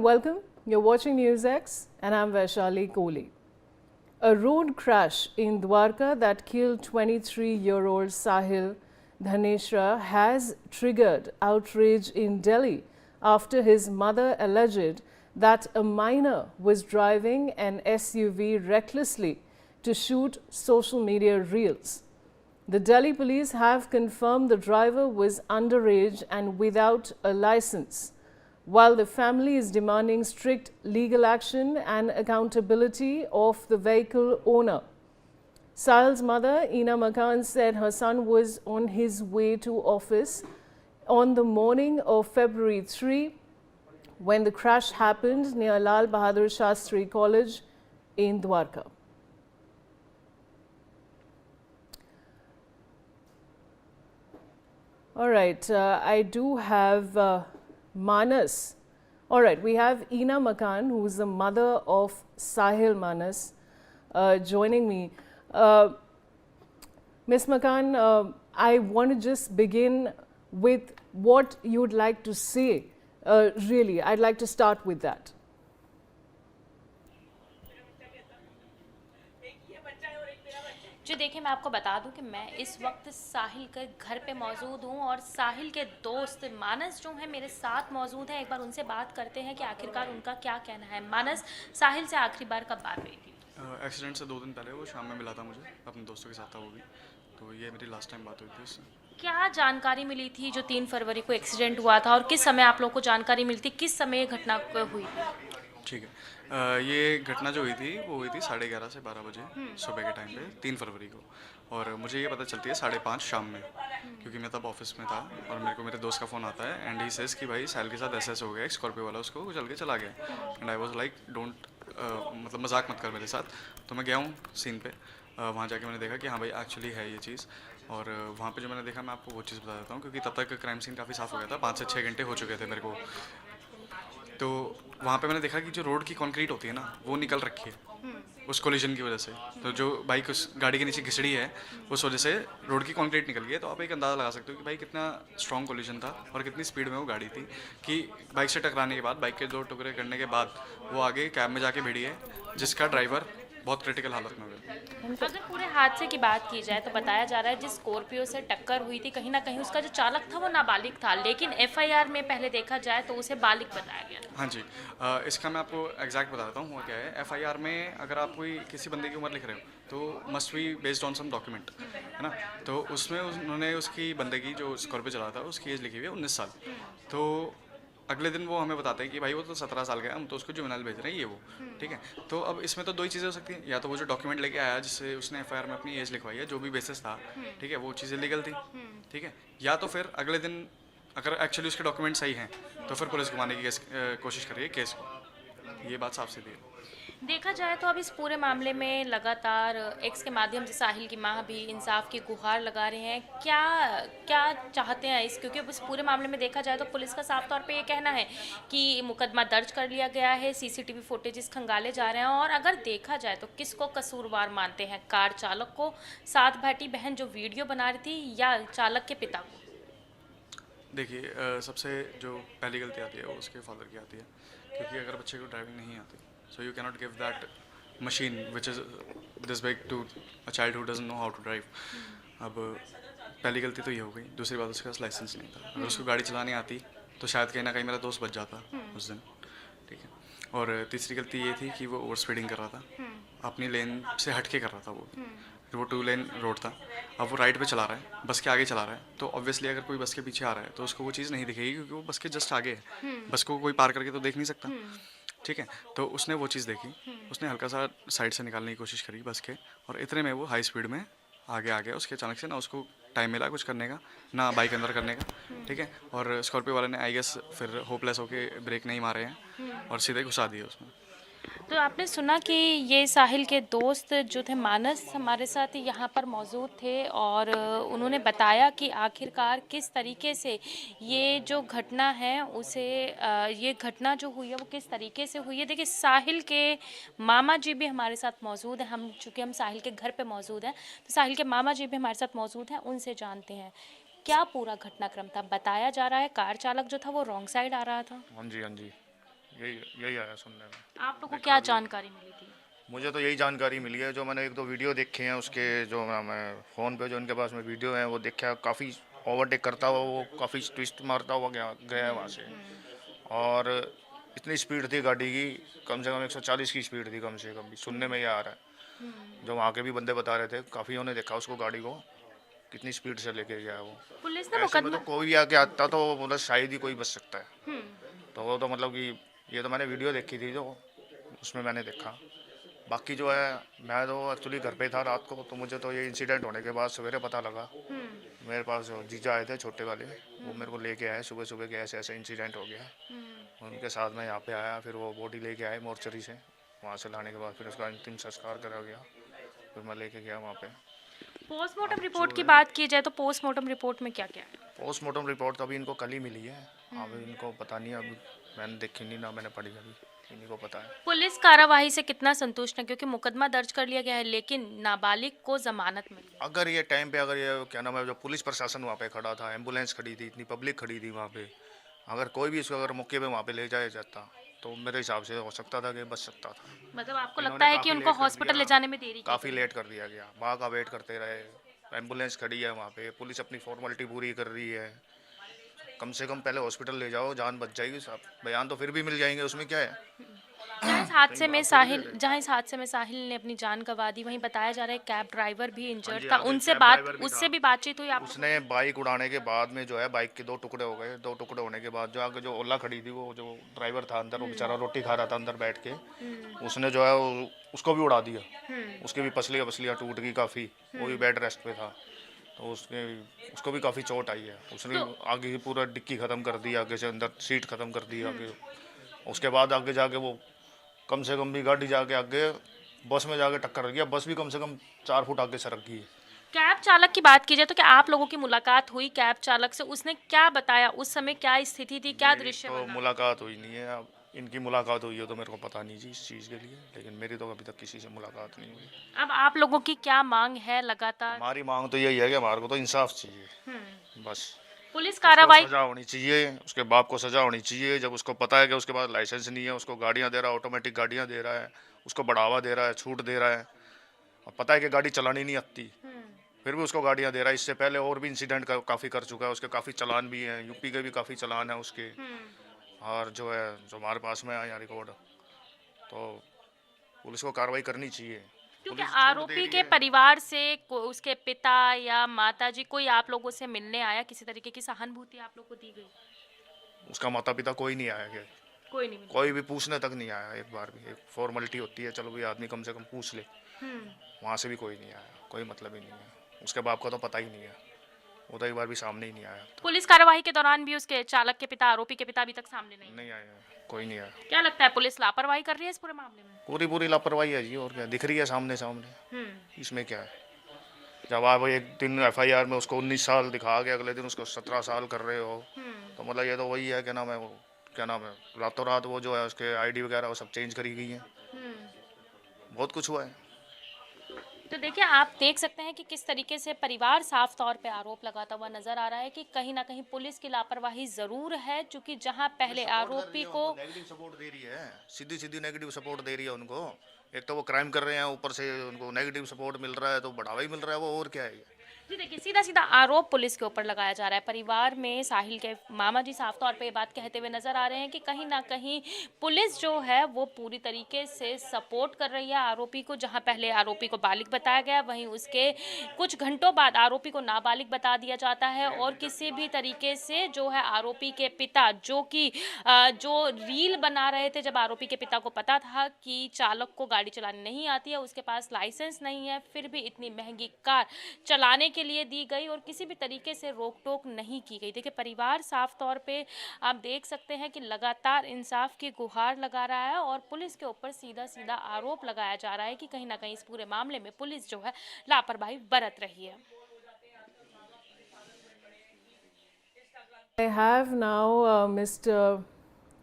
Welcome. You're watching NewsX and I'm Vaishali Kohli. A road crash in Dwarka that killed 23-year-old Sahil Dhaneshra has triggered outrage in Delhi after his mother alleged that a minor was driving an SUV recklessly to shoot social media reels. The Delhi police have confirmed the driver was underage and without a license, while the family is demanding strict legal action and accountability of the vehicle owner. Sahil's mother, Ina Makan, said her son was on his way to office on the morning of February 3 when the crash happened near Lal Bahadur Shastri College in Dwarka. All right, I do have Manas. All right, we have Ina Makan, who is the mother of Sahil Manas, joining me. Ms. Makan, I want to just begin with what you'd like to say. Really, I'd like to start with that. जी देखिए, मैं आपको बता दूं कि मैं इस वक्त साहिल के घर पे मौजूद हूं और साहिल के दोस्त मानस जो है मेरे साथ मौजूद है। एक बार उनसे बात करते हैं कि आखिरकार उनका क्या कहना है। मानस, साहिल से आखिरी बार कब बात हुई थी? एक्सीडेंट से 2 दिन पहले वो शाम में मिला था मुझे, अपने दोस्तों के साथ था वो भी, तो ये मेरी लास्ट टाइम बात हुई थी उससे। क्या जानकारी मिली थी जो 3 फरवरी को एक्सीडेंट हुआ था और किस समय आप लोग को जानकारी मिलती, किस समय ये घटना हुई थी? ठीक है, ये घटना जो हुई थी वो हुई थी 11:30 से 12 बजे सुबह के टाइम पे 3 फरवरी को, और मुझे ये पता चलती है 5:30 शाम में, क्योंकि मैं तब ऑफिस में था और मेरे को मेरे दोस्त का फ़ोन आता है एंड ही सेज कि भाई साहिल के साथ ऐसा हो गया, स्कॉर्पियो वाला उसको चल के चला गया and I was like don't, मतलब मजाक मत कर मेरे साथ। तो मैं गया हूँ सीन पे, वहाँ जाके मैंने देखा कि हाँ भाई एक्चुअली है ये चीज़, और वहाँ पे जो मैंने देखा मैं आपको वो चीज़ बता देता हूँ, क्योंकि तब तक क्राइम सीन काफ़ी साफ़ हो गया था, 5 से 6 घंटे हो चुके थे मेरे को। तो वहाँ पे मैंने देखा कि जो रोड की कंक्रीट होती है ना वो निकल रखी है उस कोलिजन की वजह से। तो जो बाइक उस गाड़ी के नीचे घिसड़ी है उस वजह से रोड की कंक्रीट निकल गई है। तो आप एक अंदाज़ा लगा सकते हो कि भाई कितना स्ट्रॉन्ग कोलिजन था और कितनी स्पीड में वो गाड़ी थी कि बाइक से टकराने के बाद, बाइक के 2 टुकड़े करने के बाद वो आगे कैब में जाके भिड़ी है, जिसका ड्राइवर बहुत क्रिटिकल हालत में हो गया। अगर पूरे हादसे की बात की जाए तो बताया जा रहा है जिस स्कॉर्पियो से टक्कर हुई थी कहीं ना कहीं उसका जो चालक था वो नाबालिग था, लेकिन एफआईआर में पहले देखा जाए तो उसे बालिग बताया गया था। हाँ जी, इसका मैं आपको एग्जैक्ट बता देता हूँ हुआ क्या है। एफआईआर में अगर आप कोई किसी बंदे की उम्र लिख रहे हो तो must be based on some document, है ना। तो उसमें उन्होंने उसकी बंदे की जो स्कॉर्पियो चला था उसकी एज लिखी हुई है 19 साल। तो अगले दिन वो हमें बताते हैं कि भाई वो तो 17 साल का है, हम तो उसको जुवेनाइल भेज रहे हैं, ये वो ठीक है। तो अब इसमें तो 2 ही चीज़ें हो सकती हैं, या तो वो जो डॉक्यूमेंट लेके आया जिससे उसने एफआईआर में अपनी एज लिखवाई है, जो भी बेसिस था, ठीक है, वो चीज़ें लीगल थी, ठीक है। या तो फिर अगले दिन अगर एक्चुअली उसके डॉक्यूमेंट सही हैं तो फिर पुलिस घुमाने की कोशिश करिए केस को, ये बात साफ सीधी है। देखा जाए तो अब इस पूरे मामले में लगातार एक्स के माध्यम से साहिल की मां भी इंसाफ की गुहार लगा रहे हैं। क्या क्या चाहते हैं इस, क्योंकि अब इस पूरे मामले में देखा जाए तो पुलिस का साफ तौर पे ये कहना है कि मुकदमा दर्ज कर लिया गया है, सीसीटीवी फुटेजेस खंगाले जा रहे हैं, और अगर देखा जाए तो किसको कसूरवार मानते हैं, कार चालक को, साथ बैठी बहन जो वीडियो बना रही थी, या चालक के पिता को? देखिए, सबसे जो पहली गलती आती है वो उसके फादर की आती है, क्योंकि अगर बच्चे को ड्राइविंग नहीं आती so you cannot give that machine which is this big to a child who doesn't know how to drive। अब पहली गलती तो ये हो गई। दूसरी बात, उसके पास लाइसेंस नहीं था। अगर उसको गाड़ी चलानी आती तो शायद कहीं ना कहीं मेरा दोस्त बच जाता उस दिन, ठीक है। और तीसरी गलती ये थी कि वो ओवर स्पीडिंग कर रहा था, अपनी लेन से हट के कर रहा था वो 2 लेन रोड था। अब वो राइट पे चला रहा है, बस के आगे चला रहा है, तो ऑब्वियसली अगर कोई बस के पीछे आ रहा है तो उसको वो चीज़ नहीं दिखेगी, क्योंकि वो बस के जस्ट आगे है, बस को कोई पार करके तो देख नहीं सकता, ठीक है। तो उसने वो चीज़ देखी, उसने हल्का सा साइड से निकालने की कोशिश करी बस के, और इतने में वो हाई स्पीड में आगे आ गया। उसके अचानक से ना उसको टाइम मिला कुछ करने का, ना बाइक अंदर करने का, ठीक है। और स्कॉर्पियो वाले ने आई गेस फिर होपलेस होके ब्रेक नहीं मारे हैं और सीधे घुसा दिए उसमें। तो आपने सुना कि ये साहिल के दोस्त जो थे मानस हमारे साथ यहाँ पर मौजूद थे, और उन्होंने बताया कि आखिरकार किस तरीके से ये जो घटना है उसे ये घटना जो हुई है वो किस तरीके से हुई है। देखिए, साहिल के मामा जी भी हमारे साथ मौजूद हैं, हम चूँकि हम साहिल के घर पे मौजूद हैं तो साहिल के मामा जी भी हमारे साथ मौजूद हैं, उनसे जानते हैं क्या पूरा घटनाक्रम था। बताया जा रहा है कार चालक जो था वो रॉन्ग साइड आ रहा था। हाँ जी, हाँ जी। यही यही आया सुनने में। आप लोगों को क्या जानकारी मिली थी? मुझे तो यही जानकारी मिली है, जो मैंने एक दो वीडियो देखे हैं उसके, जो मैं फ़ोन पे जो उनके पास में वीडियो है वो देखा, काफ़ी ओवरटेक करता हुआ वो काफ़ी ट्विस्ट मारता हुआ गया है वहाँ से। और इतनी स्पीड थी गाड़ी की, कम से कम 140 की स्पीड थी कम से कम, सुनने में ये आ रहा है। जो वहाँ के भी बंदे बता रहे थे, काफ़ी ने देखा उसको, गाड़ी को कितनी स्पीड से लेके गया वो। पुलिस ने ऐसे में मुकदमा तो कोई भी आके आता तो मतलब शायद ही कोई बच सकता है। तो वो तो मतलब कि ये तो मैंने वीडियो देखी थी, जो उसमें मैंने देखा। बाकी जो है, मैं तो एक्चुअली घर पे था रात को, तो मुझे तो ये इंसिडेंट होने के बाद सवेरे पता लगा। मेरे पास जो जीजा आए थे छोटे वाले, वो मेरे को लेके आए सुबह सुबह के, ऐसे ऐसे इंसिडेंट हो गया। उनके साथ मैं यहाँ पे आया, फिर वो बॉडी लेके आए मोर्चरी से। वहाँ से लाने के बाद फिर उसका अंतिम संस्कार करा गया, फिर मैं लेके गया वहाँ पे। पोस्टमार्टम रिपोर्ट की बात की जाए तो पोस्टमार्टम रिपोर्ट में क्या क्या है? पोस्टमार्टम रिपोर्ट तो अभी इनको कल ही मिली है। अभी इनको पता नहीं, अभी मैंने देखी नहीं ना मैंने पढ़ी, अभी इन्हीं को पता है। पुलिस कार्यवाही से कितना संतुष्ट है, क्योंकि मुकदमा दर्ज कर लिया गया है लेकिन नाबालिग को जमानत मिली? अगर ये टाइम पे, अगर ये क्या नाम है, जो पुलिस प्रशासन वहाँ पे खड़ा था, एम्बुलेंस खड़ी थी, इतनी पब्लिक खड़ी थी वहाँ पे, अगर कोई भी इसको अगर मौके पे वहाँ पे ले जाया जाता, तो मेरे हिसाब से हो सकता था कि बच सकता था। मतलब आपको इन्होंने लगता है कि काफ़ी उनको लेट कर हॉस्पिटल दिया, ले जाने में देरी की काफ़ी गई? लेट कर दिया गया, वहाँ का वेट करते रहे। एम्बुलेंस खड़ी है वहाँ पे, पुलिस अपनी फॉर्मेलिटी पूरी कर रही है। कम से कम पहले हॉस्पिटल ले जाओ, जान बच जाएगी साहब। बयान तो फिर भी मिल जाएंगे, उसमें क्या है। जहाँ इस कहीं हादसे में भाग थोड़ी दे साहिल रहे। जहाँ इस हादसे में साहिल ने अपनी जान गंवा दी, वहीं बताया जा रहा है कैब ड्राइवर भी हाँ इंजर्ड जी, था, हाँ जी, उनसे कैब बात ड्राइवर भी उससे था। भी बातचीत हुई आप लोगों उसने बाइक उड़ाने के बाद में जो है, बाइक के दो टुकड़े हो गए। दो टुकड़े होने के बाद जो आगे जो ओला खड़ी थी, वो जो ड्राइवर था अंदर, वो बेचारा रोटी खा रहा था अंदर बैठ के, उसने जो है उसको भी उड़ा दिया। उसकी भी पसलियाँ पसलियाँ टूट गई काफ़ी, वो भी बेड रेस्ट पे था। तो उसको भी काफ़ी चोट आई है। उसने आगे की पूरा डिक्की ख़त्म कर दी, आगे से अंदर सीट ख़त्म कर दी आगे। उसके बाद आगे जाके वो कम से कम भी गाड़ी जाके आगे बस में जाके टक्कर गया। बस भी कम से कम 4 फुट आगे सरक गई। कैब चालक की बात की जाए तो क्या आप लोगों की मुलाकात हुई कैब चालक से? उसने क्या बताया, उस समय क्या स्थिति थी, क्या मेरी दृश्य तो बना? मुलाकात हुई नहीं है। अब इनकी मुलाकात हुई हो तो मेरे को पता नहीं जी इस चीज़ के लिए, लेकिन मेरी तो अभी तक किसी से मुलाकात नहीं हुई। अब आप लोगों की क्या मांग है लगातार? हमारी मांग तो यही है कि हमारे को तो इंसाफ चाहिए बस। पुलिस उसको कार्रवाई सज़ा होनी चाहिए, उसके बाप को सज़ा होनी चाहिए। जब उसको पता है कि उसके पास लाइसेंस नहीं है, उसको गाड़ियाँ दे रहा है, ऑटोमेटिक गाड़ियाँ दे रहा है, उसको बढ़ावा दे रहा है, छूट दे रहा है, और पता है कि गाड़ी चलानी नहीं आती, फिर भी उसको गाड़ियाँ दे रहा है। इससे पहले और भी इंसिडेंट काफ़ी कर चुका है, उसके काफ़ी चालान भी हैं, यूपी के भी काफ़ी चालान है उसके। और जो है, जो हमारे पास में आया रिकॉर्ड, तो पुलिस को कार्रवाई करनी चाहिए। क्योंकि पुलिस छूट दे आरोपी रही के है। परिवार से उसके पिता या माताजी कोई आप लोगों से मिलने आया, किसी तरीके की सहानुभूति आप लोग को दी गई? उसका माता पिता कोई नहीं आया कि कोई नहीं मिला। कोई भी पूछने तक नहीं आया। एक बार भी, एक फॉर्मेलिटी होती है, चलो भाई आदमी कम से कम पूछ ले, वहाँ से भी कोई नहीं आया। कोई मतलब ही नहीं है। उसके बाप का तो पता ही नहीं है, वो तो एक बार भी सामने ही नहीं आया। तो पुलिस कार्यवाही के दौरान भी उसके चालक के पिता, आरोपी के पिता अभी तक सामने नहीं? नहीं आया, कोई नहीं आया। क्या लगता है पुलिस लापरवाही कर रही है इस पूरे मामले में? पूरी पूरी लापरवाही है जी, और क्या दिख रही है सामने सामने। इसमें क्या है, जब आप एक दिन एफआईआर में उसको 19 साल दिखा के अगले दिन उसको 17 साल कर रहे हो, तो मतलब ये तो वही है, क्या नाम है वो, क्या नाम है, रातों रात वो जो है उसके आईडी वगैरह वो सब चेंज करी गई है। बहुत कुछ हुआ है। तो देखिए, आप देख सकते हैं कि किस तरीके से परिवार साफ तौर पे आरोप लगाता हुआ नजर आ रहा है कि कहीं ना कहीं पुलिस की लापरवाही जरूर है, क्योंकि जहां पहले आरोपी को नेगेटिव सपोर्ट दे रही है, सीधी सीधी नेगेटिव सपोर्ट दे रही है उनको। एक तो वो क्राइम कर रहे हैं, ऊपर से उनको नेगेटिव सपोर्ट मिल रहा है, तो बढ़ावा ही मिल रहा है वो, और क्या है ये। जी देखिए, सीधा सीधा आरोप पुलिस के ऊपर लगाया जा रहा है। परिवार में साहिल के मामा जी साफ तौर पे ये बात कहते हुए नजर आ रहे हैं कि कहीं ना कहीं पुलिस जो है वो पूरी तरीके से सपोर्ट कर रही है आरोपी को। जहां पहले आरोपी को बालिग बताया गया, वहीं उसके कुछ घंटों बाद आरोपी को नाबालिग बता दिया जाता है। और किसी भी तरीके से जो है आरोपी के पिता, जो कि जो रील बना रहे थे, जब आरोपी के पिता को पता था कि चालक को गाड़ी चलानी नहीं आती है, उसके पास लाइसेंस नहीं है, फिर भी इतनी महंगी कार चलाने के लिए दी गई और किसी भी तरीके से रोक टोक नहीं की गई। देखिए, परिवार साफ तौर पे आप देख सकते हैं कि लगातार इंसाफ की गुहार लगा रहा है और पुलिस के ऊपर सीधा सीधा आरोप लगाया जा रहा है कि कहीं ना कहीं इस पूरे मामले में पुलिस जो है लापरवाही बरत रही है। I have now Mr.